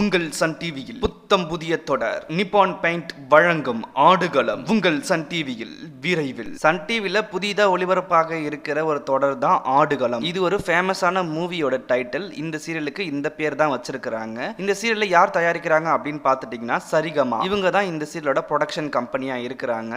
உங்கள் சன் டிவியில் புத்தம் புதிய தொடர் நிப்பான் பெயிண்ட் வழங்கும் ஆடுகளம் உங்கள் சன் டிவியில் விரைவில். சன் டிவில புதிதா ஒளிபரப்பாக இருக்கிற ஒரு தொடர் தான் ஆடுகளம். இது ஒரு ஃபேமஸான மூவியோட டைட்டில். இந்த சீரியலுக்கு இந்த பேர் தான் வச்சிருக்கிறாங்க. இந்த சீரியலை யார் தயாரிக்கிறாங்க அப்படின்னு பார்த்துட்டீங்கன்னா சரிகமா. இவங்க தான் இந்த சீரியலோட ப்ரொடக்ஷன் கம்பெனியா இருக்கிறாங்க.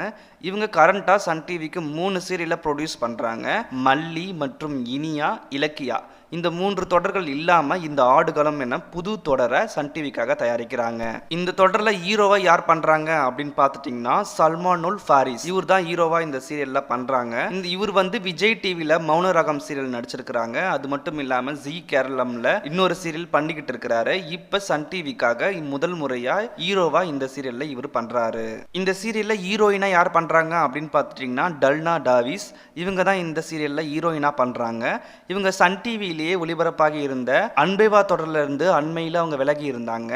இவங்க கரண்டா சன் டிவிக்கு 3 சீரியலை ப்ரொடியூஸ் பண்றாங்க. மல்லி மற்றும் இனியா, இலக்கியா இந்த 3 தொடர்கள் இல்லாம இந்த ஆடுகளம் என புது தொடரை சன் டிவிக்காக தயாரிக்கிறாங்க. இந்த தொடர்ல ஹீரோவா யார் பண்றாங்க அப்படின்னு பார்த்துட்டீங்கன்னா சல்மானுல் ஃபாரிஸ். இவர் தான் ஹீரோவா இந்த சீரியல்ல பண்றாங்க. இவர் விஜய் டிவில மௌன ரகம் சீரியல் நடிச்சிருக்கிறாங்க. அது மட்டும் இல்லாம ஜி கேரளம்ல இன்னொரு சீரியல் பண்ணிக்கிட்டு இருக்கிறாரு. இப்ப சன் டிவிக்காக முதல் முறையா ஹீரோவா இந்த சீரியல்ல இவர் பண்றாரு. இந்த சீரியல்ல ஹீரோயினா யார் பண்றாங்க அப்படின்னு பார்த்துட்டீங்கன்னா டல்னா டாவிஸ். இவங்க தான் இந்த சீரியல்ல ஹீரோயினா பண்றாங்க. இவங்க சன் டிவி ஒளிபரப்பாகி இருந்த அன்பேவா தொடர்ல இருந்து அண்மையில் அவங்க விலகி இருந்தாங்க.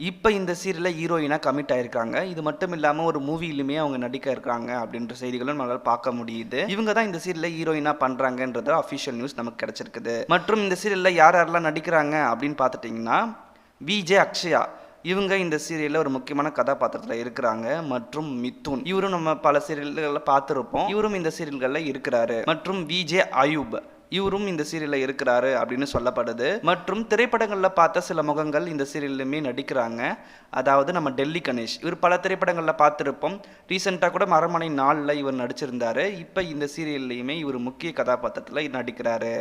இப்போ இந்த சீரியலில் ஹீரோயினா கமிட் ஆயிருக்காங்க. இது மட்டும் இல்லாமல் ஒரு மூவிலுமே அவங்க நடிக்க இருக்காங்க அப்படின்ற செய்திகளும் நம்மளால் பார்க்க முடியுது. இவங்க தான் இந்த சீரியலில் ஹீரோயினா பண்றாங்கன்றது அஃபிஷியல் நியூஸ் நமக்கு கிடைச்சிருக்குது. மற்றும் இந்த சீரியலில் யார் யாரெல்லாம் நடிக்கிறாங்க அப்படின்னு பார்த்துட்டிங்கன்னா விஜே அக்ஷயா இவங்க இந்த சீரியலில் ஒரு முக்கியமான கதாபாத்திரத்தில் இருக்கிறாங்க. மற்றும் மிதுன் இவரும் நம்ம பல சீரியல்களில் பார்த்துருப்போம். இவரும் இந்த சீரியல்களில் இருக்கிறாரு. மற்றும் விஜே அயூப் இவரும் இந்த சீரியலில் இருக்கிறாரு அப்படின்னு சொல்லப்படுது. மற்றும் திரைப்படங்களில் பார்த்த சில முகங்கள் இந்த சீரியல்லுமே நடிக்கிறாங்க. அதாவது நம்ம டெல்லி கணேஷ் இவர் பல திரைப்படங்களில் பார்த்துருப்போம். ரீசெண்டாக கூட அரண்மனை 4ல் இவர் நடிச்சிருந்தாரு. இப்போ இந்த சீரியல்லையுமே இவர் முக்கிய கதாபாத்திரத்தில் நடிக்கிறாரு.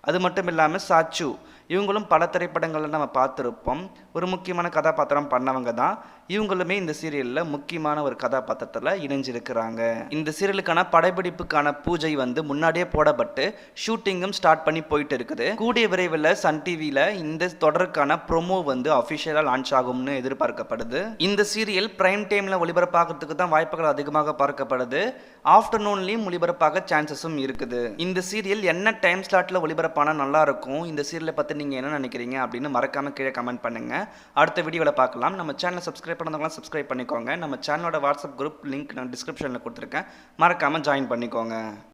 அது மட்டும் இல்லாமல் சாச்சு இவங்களும் பல திரைப்படங்களில் நம்ம பார்த்துருப்போம். ஒரு முக்கியமான கதாபாத்திரம் பண்ணவங்க தான். இவங்களுமே இந்த சீரியலில் முக்கியமான ஒரு கதாபாத்திரத்தில் இணைஞ்சிருக்கிறாங்க. இந்த சீரியலுக்கான படப்பிடிப்புக்கான பூஜை முன்னாடியே போடப்பட்டு ஷூட்டிங்கும் ஸ்டார்ட் பண்ணி போயிட்டு இருக்குது. கூடிய விரைவில் சன் டிவியில் இந்த தொடருக்கான ப்ரோமோ அஃபிஷியலாக லான்ச் ஆகும்னு எதிர்பார்க்கப்படுது. இந்த சீரியல் பிரைம் டைமில் ஒளிபரப்பாகிறதுக்கு தான் வாய்ப்புகள் அதிகமாக பார்க்கப்படுது. ஆஃப்டர்நூன்லேயும் ஒளிபரப்பாக சான்சஸும் இருக்குது. இந்த சீரியல் என்ன டைம் ஸ்லாட்டில் ஒளிபரப்பானா நல்லா இருக்கும், இந்த சீரியலை பற்றி நீங்கள் என்ன நினைக்கிறீங்க அப்படின்னு மறக்காமல் கீழே கமெண்ட் பண்ணுங்கள். அடுத்த வீடியோவில் பார்க்கலாம். நம்ம சேனலை சப்ஸ்கிரைப் பண்ணவங்களாம் சப்ஸ்கிரைப் பண்ணிக்கோங்க. நம்ம சேனலோட வாட்ஸ்அப் குரூப் லிங்க் நான் டிஸ்கிரிப்ஷனில் கொடுத்துருக்கேன். மறக்காமல் ஜாயின் பண்ணிக்கோங்க.